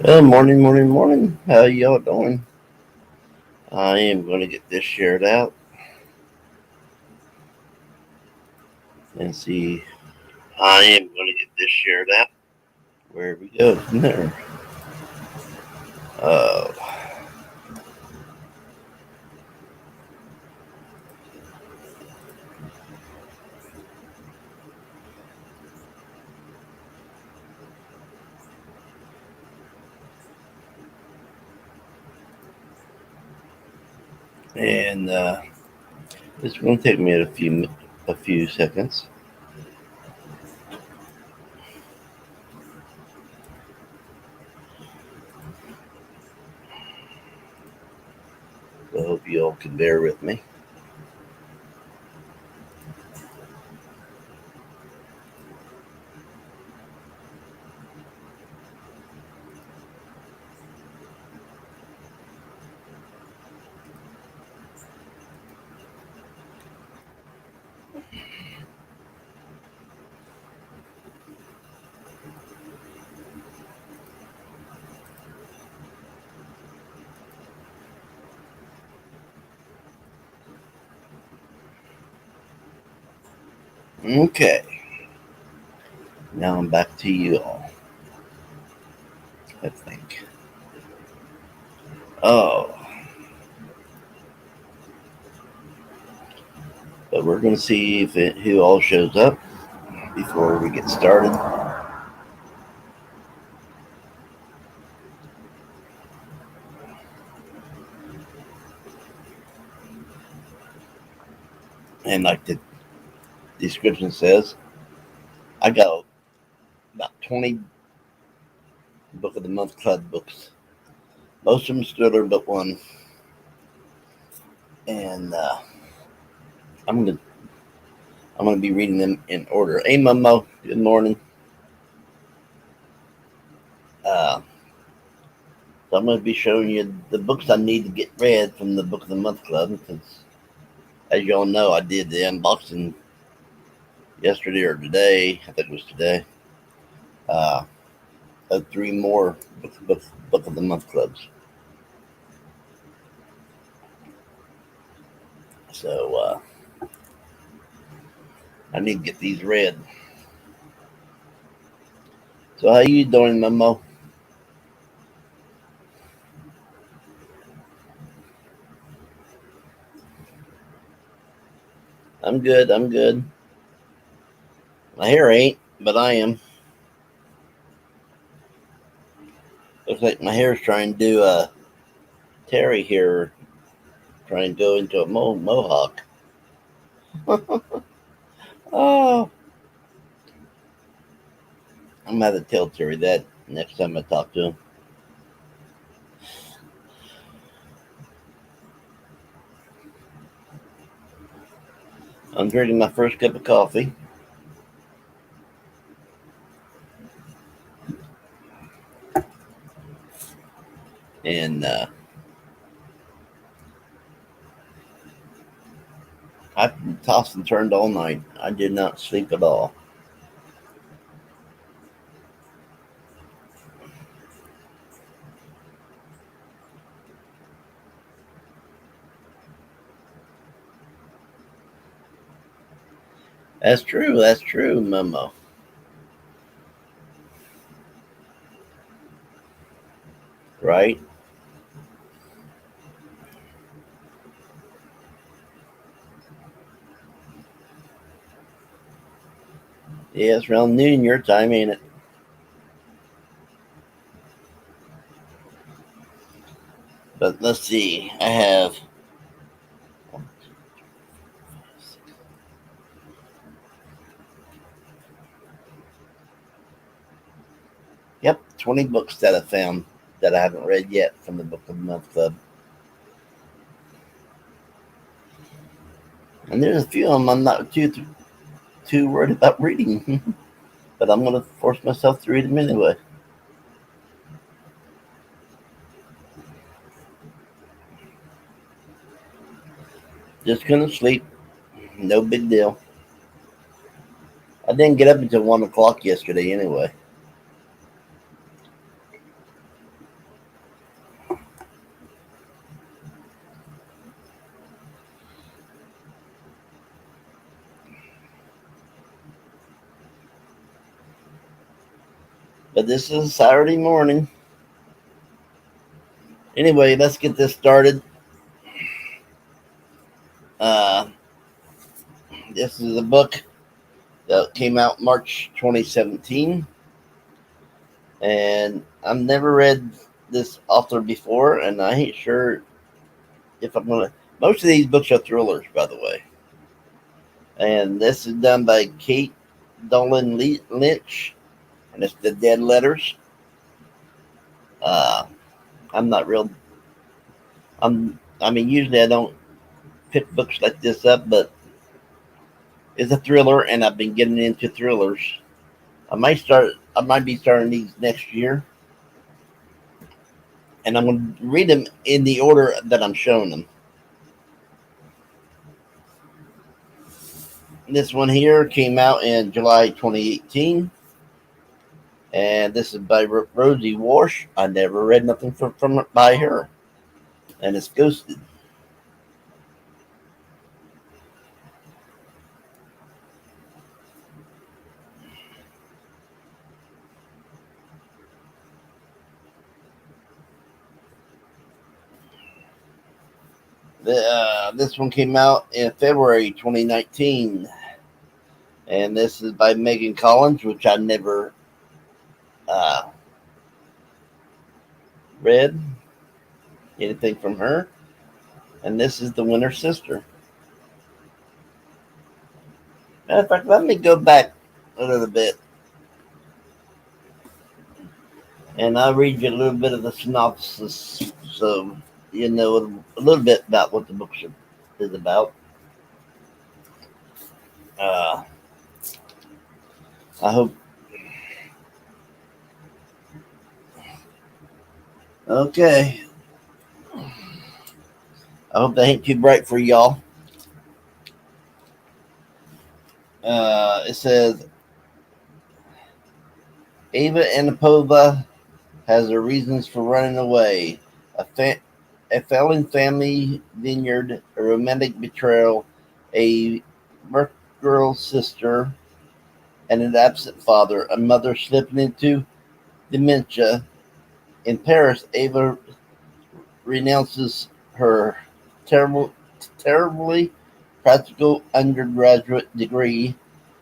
Well, morning. How y'all doing? I am going to get this shared out and see. I am going to get this shared out. Where we go from there? Uh, and it's going to take me a few seconds. I hope you all can bear with me. Okay, now I'm back to you all. I think. Oh, but we're going to see who all shows up before we get started. And like the description says, I got about 20 Book of the Month Club books. Most of them Thriller, but one. And I'm gonna I'm gonna be reading them in order. Hey, Momo, good morning. Uh, so I'm gonna be showing you the books I need to get read from the Book of the Month Club because, as y'all know, I did the unboxing yesterday or today. I think it was today. Uh, of three more Book of the Month clubs. So I need to get these read. So how you doing, Momo? I'm good. I'm good. My hair ain't, but I am. Looks like my hair's trying to do a Terry here, trying to go into a mohawk. Oh, I'm gonna have to tell Terry that next time I talk to him. I'm drinking my first cup of coffee, and I've tossed and turned all night. I did not sleep at all. That's true. That's true, Momo. Right? Yeah, it's around noon your time, ain't it? But let's see. I have yep 20 books that I found that I haven't read yet from the Book of the Month Club, and there's a few of them I'm not too worried about reading, but I'm gonna force myself to read them anyway. Just gonna sleep. No big deal. I didn't get up until 1 o'clock yesterday anyway. But this is Saturday morning. Anyway, let's get this started. Uh, this is a book that came out March 2017, and I've never read this author before, and I ain't sure if I'm gonna. Most of these books are thrillers, by the way, and this is done by Kate Dolan Lynch, and it's the Dead Letters. Uh, I'm not real. I mean, usually I don't pick books like this up, but it's a thriller, and I've been getting into thrillers. I might start. I might be starting these next year, and I'm going to read them in the order that I'm showing them. This one here came out in July 2018, and this is by Rosie Walsh. I never read nothing from by her, and it's Ghosted. This one came out in February 2019, and this is by Megan Collins, which I never uh, read anything from her. And this is The Winter Sister. Matter of fact, let me go back a little bit, and I'll read you a little bit of the synopsis so you know a little bit about what the book is about. Uh, I hope. Okay. I hope that ain't too bright for y'all. It says Ava Anipova has her reasons for running away. A failing family vineyard, a romantic betrayal, a merc girl sister, and an absent father, a mother slipping into dementia. In Paris, Ava renounces her terribly practical undergraduate degree,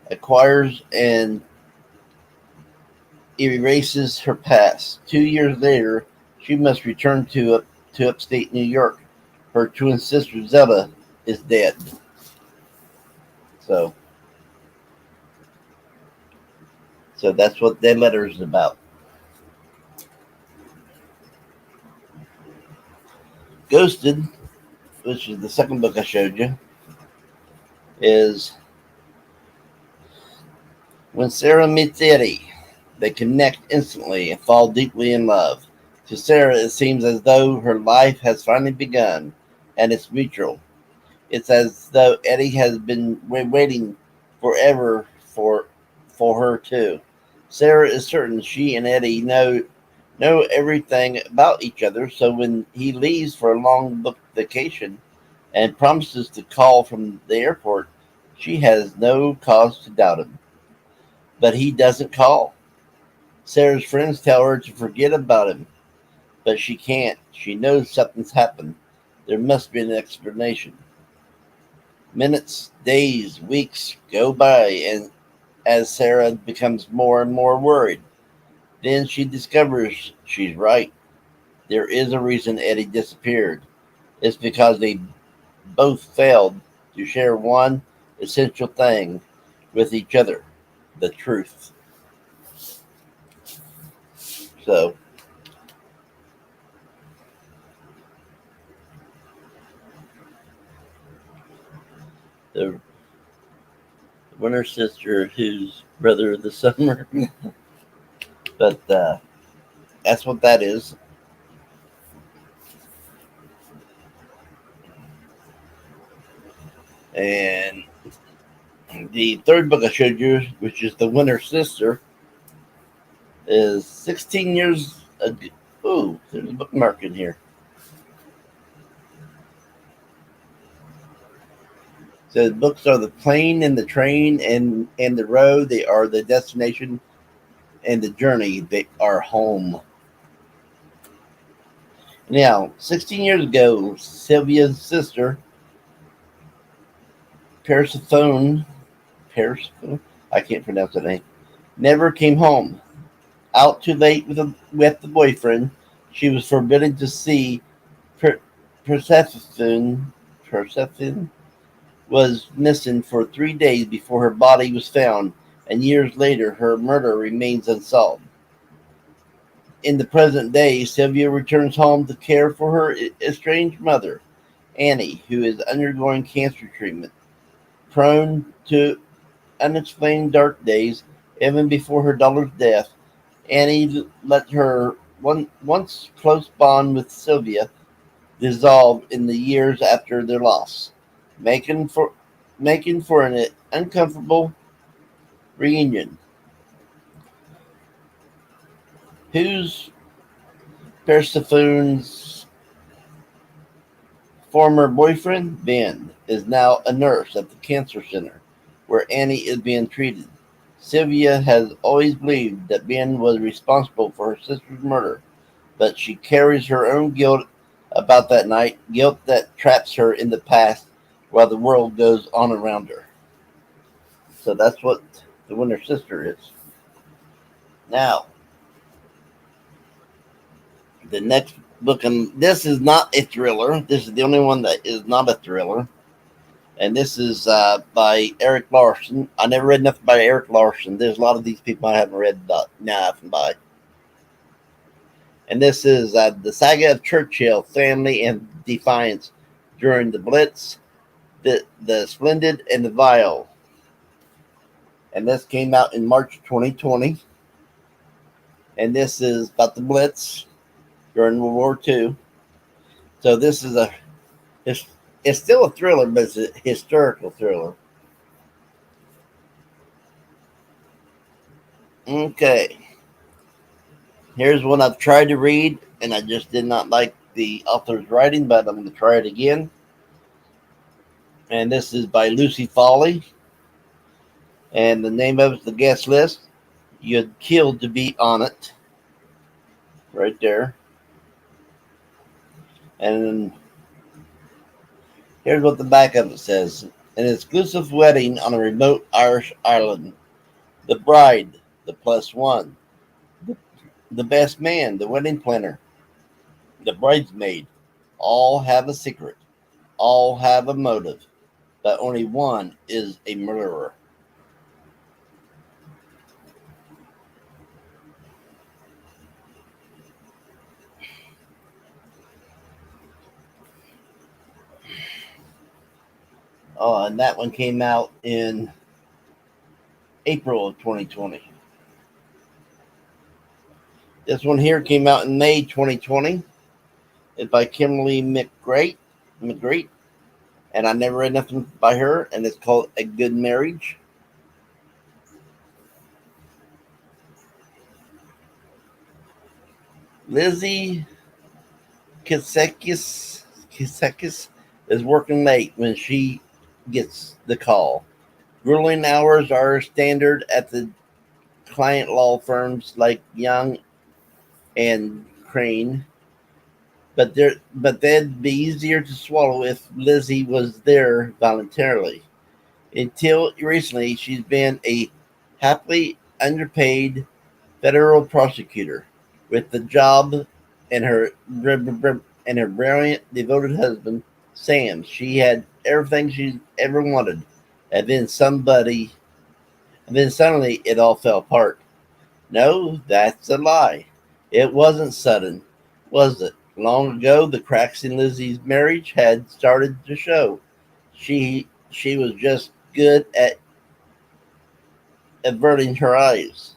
acquires and erases her past. 2 years later, she must return to upstate New York. Her twin sister Zelda is dead. So, so that's what that letter is about. Ghosted, which is the second book I showed you, is when Sarah meets Eddie. They connect instantly and fall deeply in love. To Sarah, it seems as though her life has finally begun, and it's mutual. It's as though Eddie has been waiting forever for her too. Sarah is certain she and Eddie know everything about each other, so when he leaves for a long booked vacation and promises to call from the airport, she has no cause to doubt him. But he doesn't call. Sarah's friends tell her to forget about him, but she can't. She knows something's happened. There must be an explanation. Minutes, days, weeks go by, and as Sarah becomes more and more worried, then she discovers she's right. There is a reason Eddie disappeared. It's because they both failed to share one essential thing with each other: the truth. So, the Winter Sister, who's brother of the summer, but that's what that is. And the third book I showed you, which is The Winter Sister, is 16 years ago. Ooh, there's a bookmark in here. So the books are the plane and the train and the road. They are the destination and the journey they are home. Now, 16 years ago, Sylvia's sister, Persephone, Persephone, I can't pronounce that name, never came home. Out too late with the boyfriend, she was forbidden to see per, Persephone. Persephone was missing for 3 days before her body was found, and years later, her murder remains unsolved. In the present day, Sylvia returns home to care for her estranged mother, Annie, who is undergoing cancer treatment. Prone to unexplained dark days, even before her daughter's death, Annie let her once close bond with Sylvia dissolve in the years after their loss, making for making for an uncomfortable reunion. Whose Persephone's former boyfriend, Ben, is now a nurse at the cancer center where Annie is being treated. Sylvia has always believed that Ben was responsible for her sister's murder, but she carries her own guilt about that night, guilt that traps her in the past while the world goes on around her. So that's what the Winter Sister is. Now, the next book, and this is not a thriller. This is the only one that is not a thriller. And this is by Eric Larson. I never read nothing by Eric Larson. There's a lot of these people I haven't read nothing by. And this is the saga of Churchill, family, and defiance during the Blitz, the Splendid, and the Vile. And this came out in March 2020. And this is about the Blitz during World War II. So this is it's still a thriller, but it's a historical thriller. Okay. Here's one I've tried to read, and I just did not like the author's writing, but I'm going to try it again. And this is by Lucy Foley. And the name of it's the guest list. You'd kill to be on it. Right there. And here's what the back of it says. An exclusive wedding on a remote Irish island. The bride, the plus one. The best man, the wedding planner. The bridesmaid. All have a secret. All have a motive. But only one is a murderer. Oh, and that one came out in April of 2020. This one here came out in May 2020. It's by Kimberly McGreat, and I never read nothing by her, and it's called A Good Marriage. Lizzie Kisekis is working late when she gets the call. Grueling hours are standard at the client law firms like Young and Crane, but they'd be easier to swallow if Lizzie was there voluntarily. Until recently, she's been a happily underpaid federal prosecutor with the job and her brilliant, devoted husband Sam. She had everything she ever wanted, and then suddenly it all fell apart. No, that's a lie. It wasn't sudden, was it? Long ago, the cracks in Lizzie's marriage had started to show. She was just good at averting her eyes.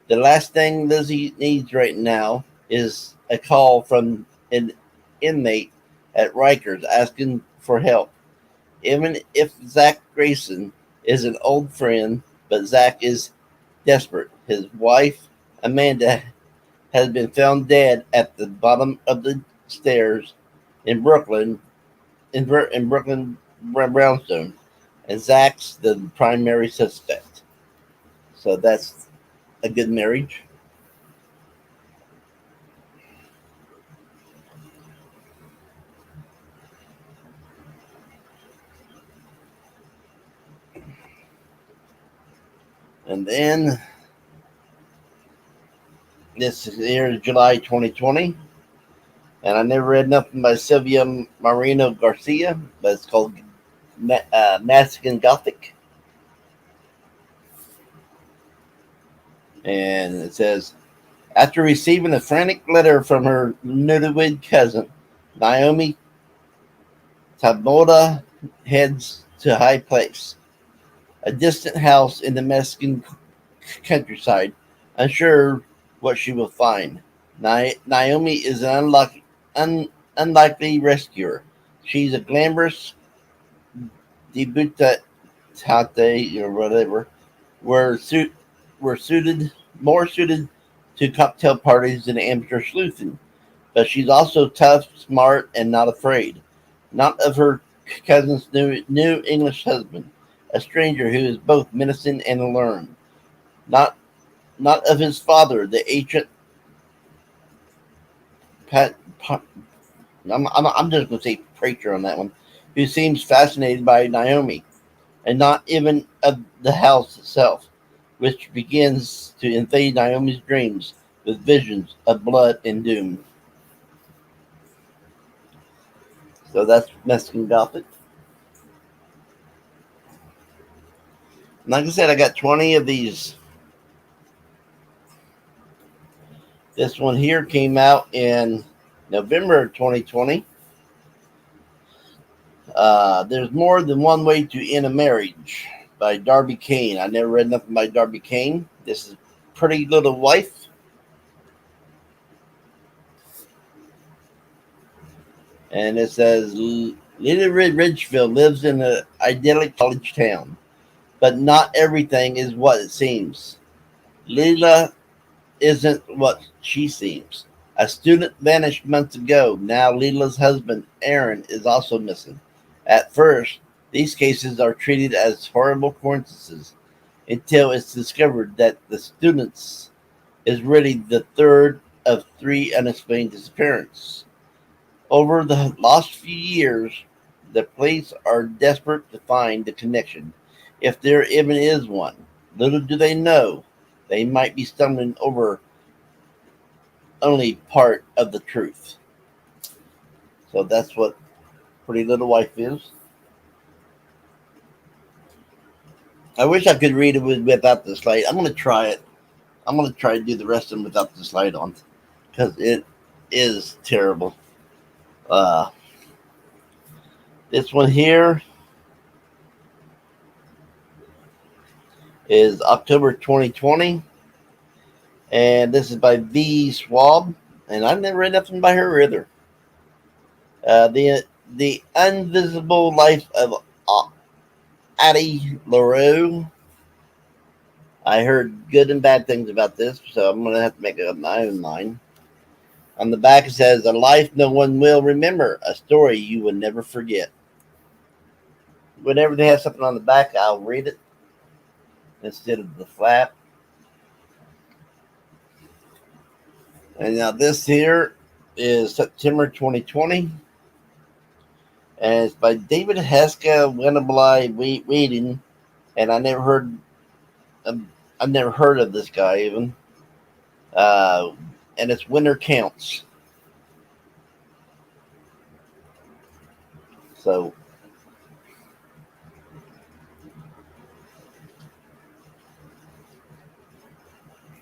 The last thing Lizzie needs right now is a call from an inmate at Rikers asking for help. Even if Zach Grayson is an old friend, but Zach is desperate. His wife, Amanda, has been found dead at the bottom of the stairs in Brooklyn, in Brooklyn Brownstone, and Zach's the primary suspect. So that's a good marriage. And then this year is July 2020. And I never read nothing by Sylvia Marino Garcia, but it's called Mexican Gothic. And it says, after receiving a frantic letter from her newlywed cousin, Naomi Taboda heads to High Place, a distant house in the Mexican countryside, unsure what she will find. Naomi is an unlikely rescuer. She's a glamorous debutante or whatever. Were suit were suited more suited to cocktail parties than amateur sleuthing. But she's also tough, smart, and not afraid. Not of her cousin's new English husband, a stranger who is both menacing and alluring. Not not of his father, the ancient Pat. I'm just going to say preacher on that one, who seems fascinated by Naomi, and not even of the house itself, which begins to invade Naomi's dreams with visions of blood and doom. So that's Mexican Gothic. Like I said, I got 20 of these. This one here came out in November 2020. There's More Than One Way to End a Marriage by Darby Kane. I never read nothing by Darby Kane. This is Pretty Little Wife. And it says Lily Ridgefield lives in an idyllic college town, but not everything is what it seems. Lila isn't what she seems. A student vanished months ago. Now Lila's husband, Aaron, is also missing. At first, these cases are treated as horrible coincidences until it's discovered that the student's is really the third of three unexplained disappearances. Over the last few years, the police are desperate to find the connection, if there even is one. Little do they know, they might be stumbling over only part of the truth. So that's what Pretty Little Wife is. I wish I could read it without the slide. I'm going to try it. I'm going to try to do the rest of them without the slide on because it is terrible. Uh, this one here is October 2020, and this is by V. Schwab, and I've never read nothing by her either. The Invisible Life of Addie LaRue. I heard good and bad things about this, so I'm going to have to make up my own mind. On the back it says, a life no one will remember, a story you will never forget. Whenever they have something on the back, I'll read it instead of the flap. And now this here is September 2020. And it's by David Heska Winnably Whedon. And I've never heard of this guy even. And it's Winter Counts. So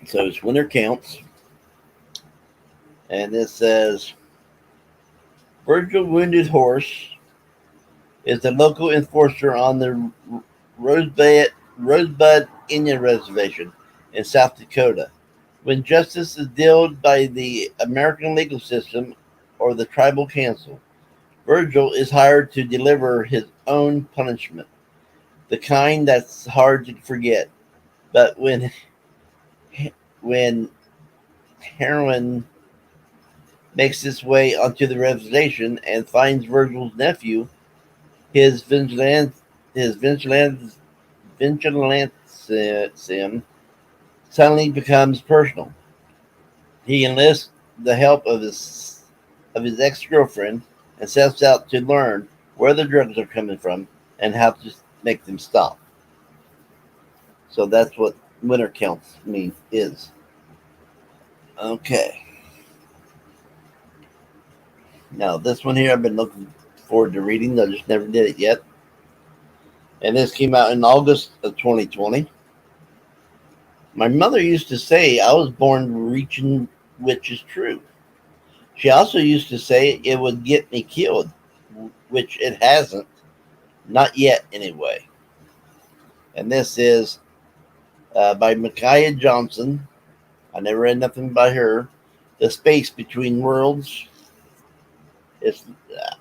it's Winter Counts. And it says, Virgil Wounded Horse is the local enforcer on the Rosebud Indian Reservation in South Dakota. When justice is dealt by the American legal system or the tribal council, Virgil is hired to deliver his own punishment, the kind that's hard to forget. But when heroin makes its way onto the reservation and finds Virgil's nephew, his vigilantism suddenly becomes personal. He enlists the help of his ex-girlfriend and sets out to learn where the drugs are coming from and how to make them stop. So that's what winter counts mean is. Okay. Now this one here I've been looking forward to reading. I just never did it yet. And this came out in August of 2020. My mother used to say I was born reaching, which is true. She also used to say it would get me killed, which it hasn't. Not yet, anyway. And this is by Micaiah Johnson. I never read nothing by her. The Space Between Worlds. It's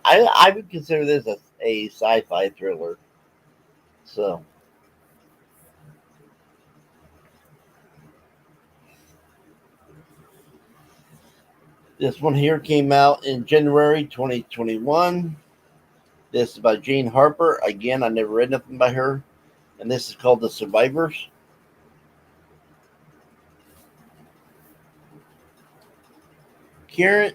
I would consider this a sci-fi thriller. So this one here came out in January 2021. This is by Jane Harper. Again, I never read nothing by her. And this is called The Survivors. Karen,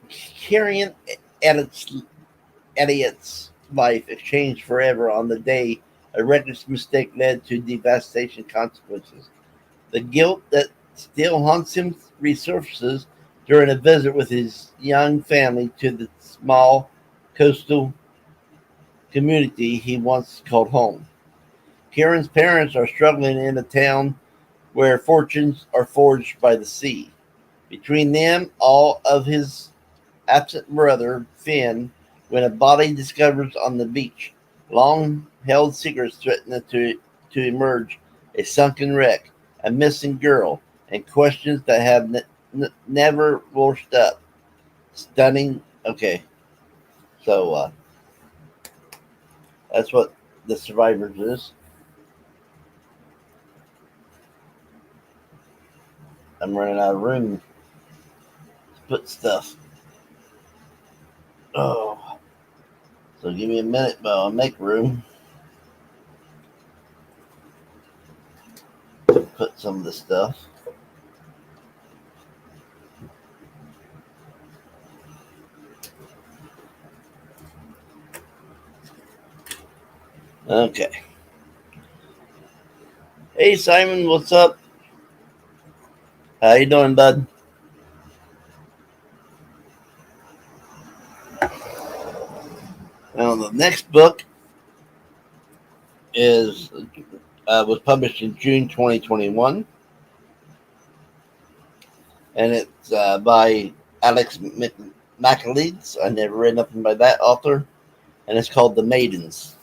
Karen Elliot's life exchanged forever on the day a reckless mistake led to devastation consequences. The guilt that still haunts him resurfaces during a visit with his young family to the small coastal community he once called home. Kieran's parents are struggling in a town where fortunes are forged by the sea. Between them, all of his absent brother, Finn, when a body discovers on the beach. Long held secrets threaten to emerge, a sunken wreck, a missing girl, and questions that have never washed up. Stunning. Okay, so that's what The Survivors is. I'm running out of room to put stuff. Oh, so give me a minute, but I'll make room to put some of the stuff. Okay. Hey Simon, what's up? How you doing, bud? Now the next book is was published in June 2021, and it's by Alex McAleeds. I never read nothing by that author, and it's called The Maidens.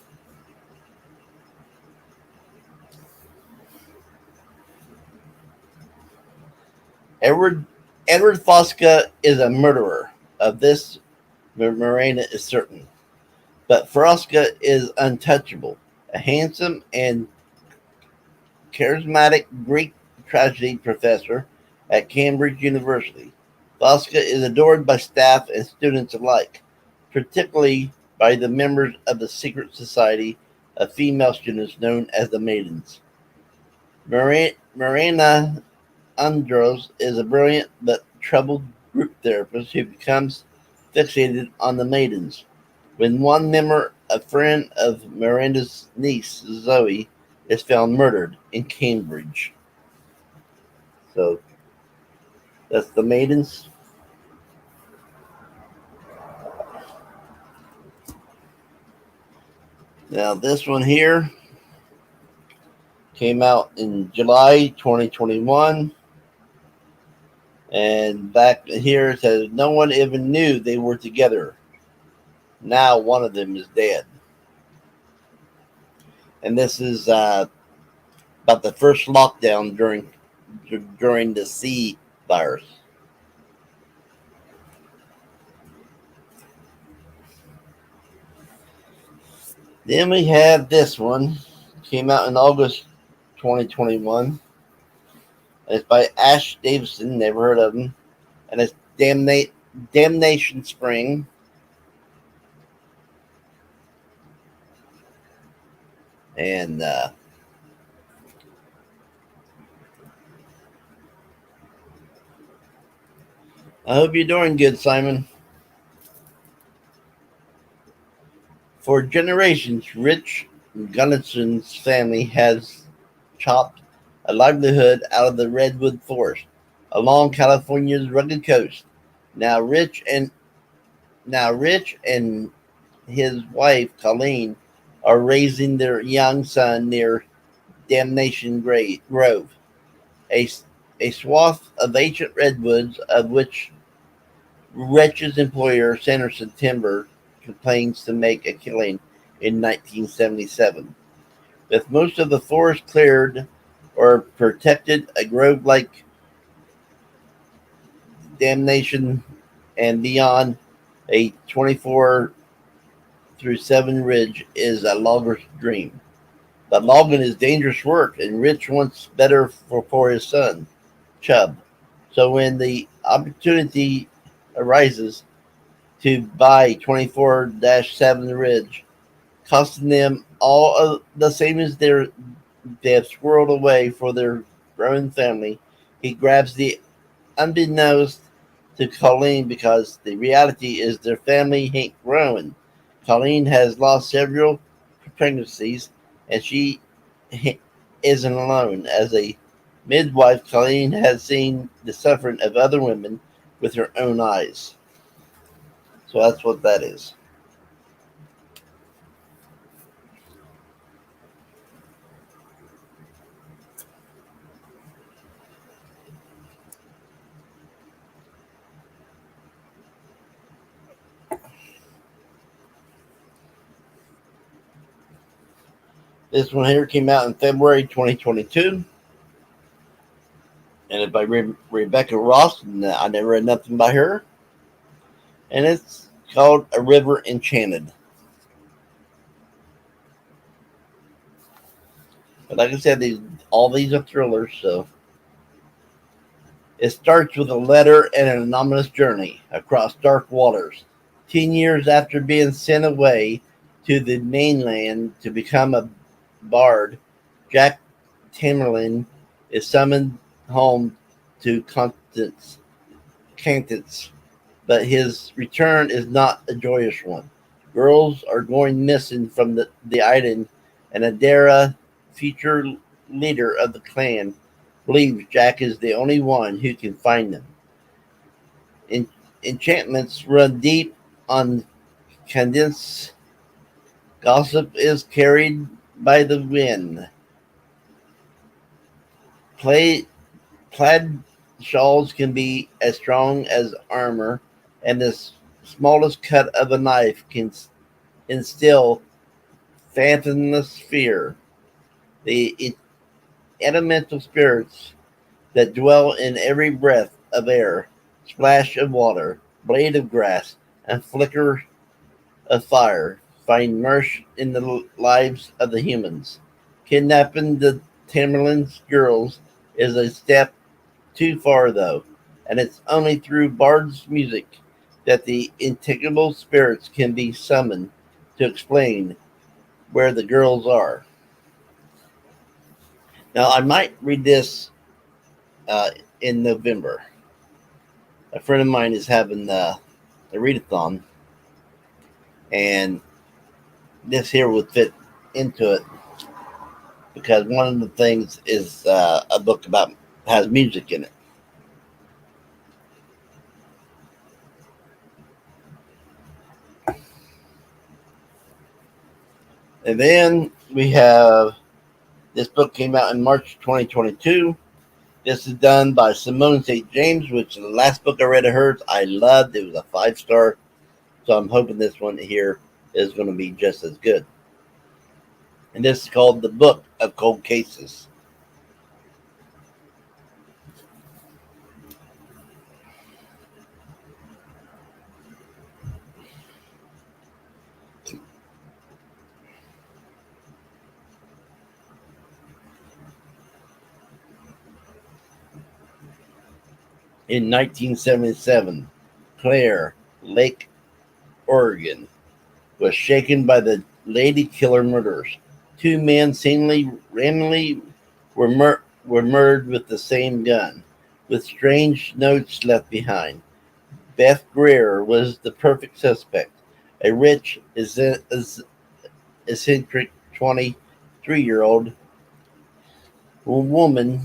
Edward Edward Fosca is a murderer. Of this, Marina is certain. But Fosca is untouchable, a handsome and charismatic Greek tragedy professor at Cambridge University. Fosca is adored by staff and students alike, particularly by the members of the secret society of female students known as the Maidens. Marina Andros is a brilliant but troubled group therapist who becomes fixated on the Maidens. When one member, a friend of Miranda's niece, Zoe, is found murdered in Cambridge. So that's the Maidens. Now this one here came out in July 2021. And back here it says no one even knew they were together. Now one of them is dead. And this is about the first lockdown during the C virus. Then we have this one. Came out in August 2021. And it's by Ash Davison. Never heard of him. And it's Damnation Spring. And I hope you're doing good, Simon. For generations, Rich Gunnarson's family has chopped a livelihood out of the redwood forest along California's rugged coast. Now, Rich and his wife Colleen are raising their young son near Damnation Grove, a, a swath of ancient redwoods of which Wretch's employer, Sanderson Timber, complains to make a killing in 1977. With most of the forest cleared or protected, a grove like Damnation and beyond, a 24 through 7 ridge is a logger's dream. But logging is dangerous work, and Rich wants better for his son, Chub. So when the opportunity arises to buy 24-7 Ridge, costing them all of the same as they have squirreled away for their growing family, he grabs the unbeknownst to Colleen because the reality is their family ain't growing. Colleen has lost several pregnancies, and she isn't alone. As a midwife, Colleen has seen the suffering of other women with her own eyes. So that's what that is. This one here came out in February 2022, and it's by Rebecca Ross. And I never read nothing by her, and it's called A River Enchanted. But like I said, all these are thrillers, so it starts with a letter and an anonymous journey across dark waters. 10 years after being sent away to the mainland to become a bard, Jack Tamerlane is summoned home to Cantance, but his return is not a joyous one. Girls are going missing from the island, and Adara, future leader of the clan, believes Jack is the only one who can find them. En- Enchantments run deep on Candence. Gossip is carried by the wind. Play, plaid shawls can be as strong as armor, and the smallest cut of a knife can instill fathomless fear. The elemental spirits that dwell in every breath of air, splash of water, blade of grass, and flicker of fire find mirth in the lives of the humans. Kidnapping the Tamerlane's girls is a step too far, though, and it's only through Bard's music that the integral spirits can be summoned to explain where the girls are. Now, I might read this uh, in November. A friend of mine is having a readathon, and this here would fit into it because one of the things is a book about has music in it. And then we have this book came out in March 2022. This is done by Simone St. James, which the last book I read of hers I loved. It was a 5 star. So I'm hoping this one here is going to be just as good. And this is called The Book of Cold Cases. In 1977, Claire, Lake, Oregon, was shaken by the Lady Killer murders. Two men seemingly randomly were murdered with the same gun, with strange notes left behind. Beth Greer was the perfect suspect. A rich, eccentric 23-year-old woman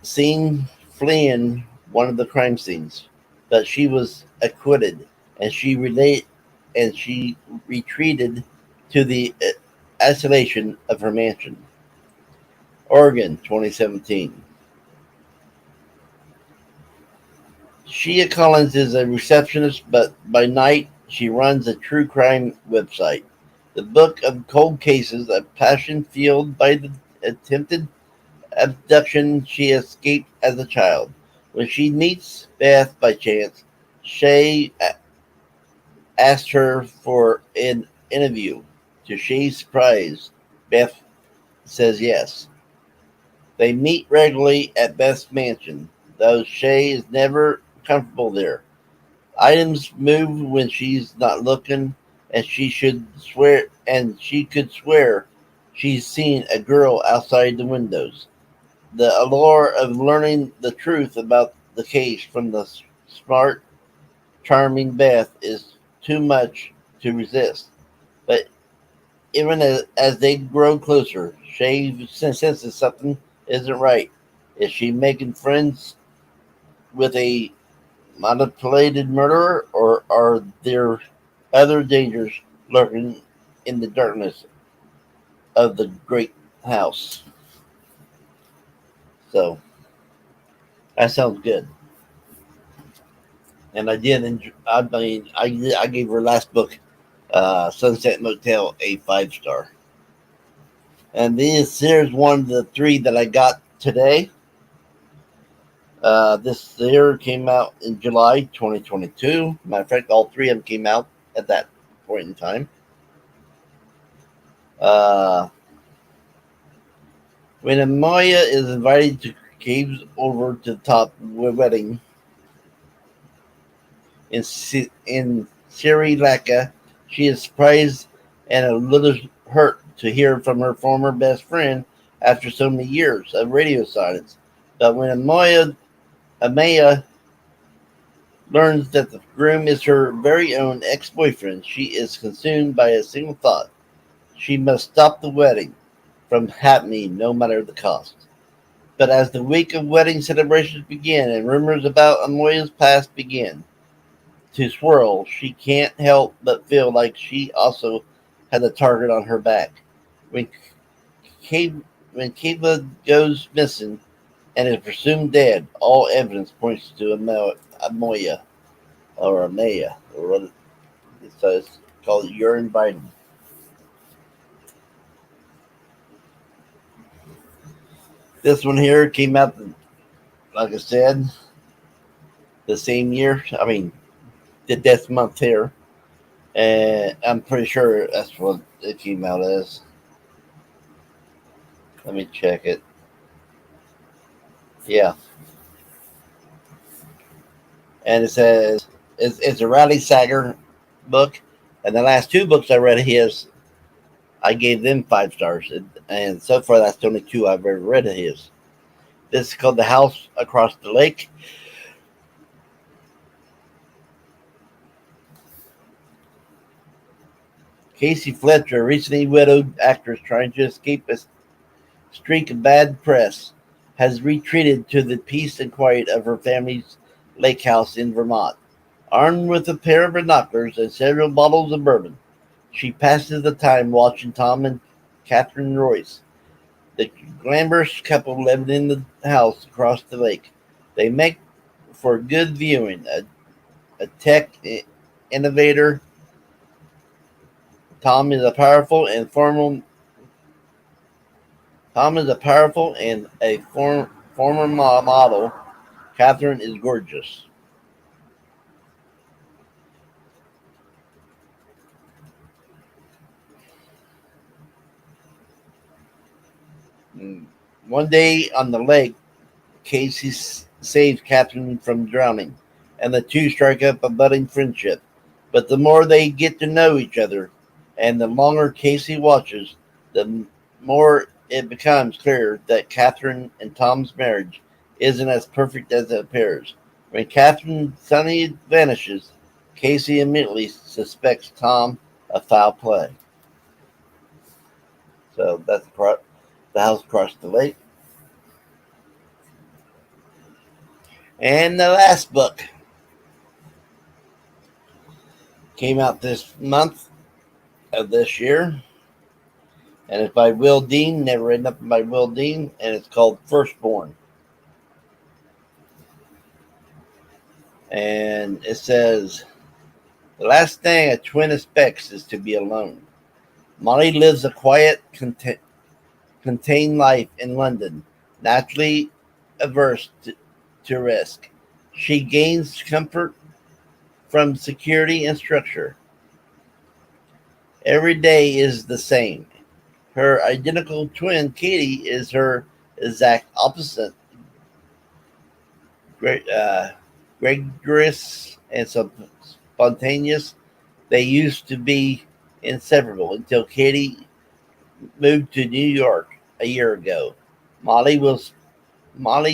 seen fleeing one of the crime scenes, but she was acquitted, and she retreated to the isolation of her mansion. Oregon, 2017. Shia Collins is a receptionist, but by night she runs a true crime website. The book of cold cases, a passion fueled by the attempted abduction she escaped as a child. When she meets Beth by chance, Shay asks her for an interview. To Shay's surprise, Beth says yes. They meet regularly at Beth's mansion, though Shay is never comfortable there. Items move when she's not looking, and she could swear she's seen a girl outside the windows. The allure of learning the truth about the case from the smart, charming Beth is too much to resist. But even as they grow closer, Shay senses something isn't right. Is she making friends with a manipulated murderer, or are there other dangers lurking in the darkness of the great house? So that sounds good. And I did. I mean, I gave her last book, Sunset Motel, a 5 star. And here's one of the three that I got today. This year came out in July 2022. Matter of fact, all three of them came out at that point in time. Uh, when Amaya is invited to Cave's over to the top wedding in Sri Lanka, she is surprised and a little hurt to hear from her former best friend after so many years of radio silence. But when Amaya learns that the groom is her very own ex-boyfriend, she is consumed by a single thought. She must stop the wedding from happening no matter the cost. But as the week of wedding celebrations begin and rumors about Amoya's past begin to swirl, she can't help but feel like she also had a target on her back. When when Kiva goes missing and is presumed dead, all evidence points to Amoya or Amaya, or what it's called urine Biden. This one here came out, like I said, the same year. I mean, the death month here. And I'm pretty sure that's what it came out as. Let me check it. Yeah. And it says it's a Riley Sager book. And the last two books I read of his, I gave them 5 stars. And so far, that's the only two I've ever read of his. This is called The House Across the Lake. Casey Fletcher, a recently widowed actress trying to escape a streak of bad press, has retreated to the peace and quiet of her family's lake house in Vermont. Armed with a pair of binoculars and several bottles of bourbon, she passes the time watching Tom and Catherine Royce, the glamorous couple living in the house across the lake. They make for good viewing. A tech innovator, Tom is a powerful and formal Tom is a powerful and a former model. Catherine is gorgeous. Mm. One day on the lake, Casey saves Catherine from drowning, and the two strike up a budding friendship. But the more they get to know each other, and the longer Casey watches, the more it becomes clear that Catherine and Tom's marriage isn't as perfect as it appears. When Catherine suddenly vanishes, Casey immediately suspects Tom of foul play. So that's the house across the lake. And the last book came out this month of this year. And it's by Will Dean, never written up by Will Dean, and it's called Firstborn. And it says, the last thing a twin expects is to be alone. Molly lives a quiet, contained life in London, naturally averse to risk. She gains comfort from security and structure. Every day is the same. Her identical twin, Katie, is her exact opposite. Gregarious and spontaneous, they used to be inseparable until Katie moved to New York a year ago. Molly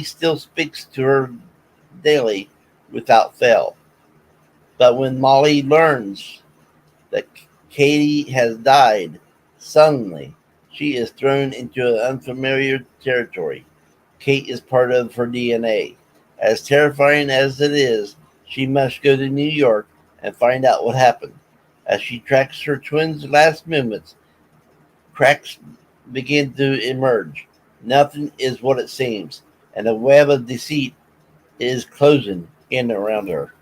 still speaks to her daily without fail. But when Molly learns that Katie has died suddenly, she is thrown into an unfamiliar territory. Kate is part of her DNA. As terrifying as it is, she must go to New York and find out what happened. As she tracks her twin's last movements, cracks begin to emerge. Nothing is what it seems, and a web of deceit is closing in around her.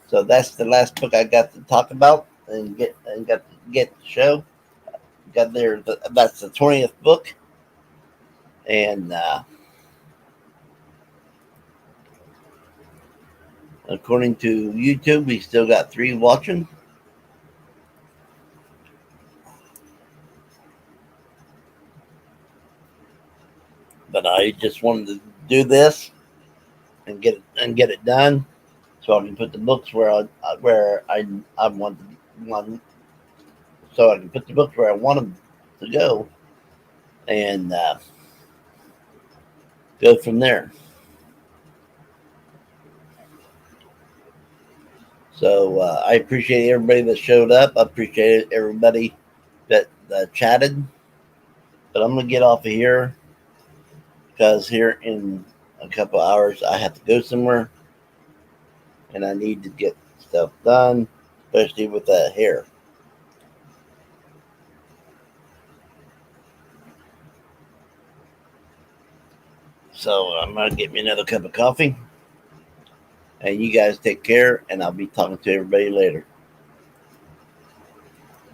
So that's the last book I got to talk about and got to get the show. Got there. That's the 20th book, and according to YouTube, we still got 3 watching. But I just wanted to do this and get it done, so I can put the books where I want one, so I can put the books where I want them to go, and go from there. So I appreciate everybody that showed up. I appreciate everybody that chatted. But I'm gonna get off of here because here in a couple hours I have to go somewhere, and I need to get stuff done, especially with that hair. So I'm gonna get me another cup of coffee, and you guys take care, and I'll be talking to everybody later.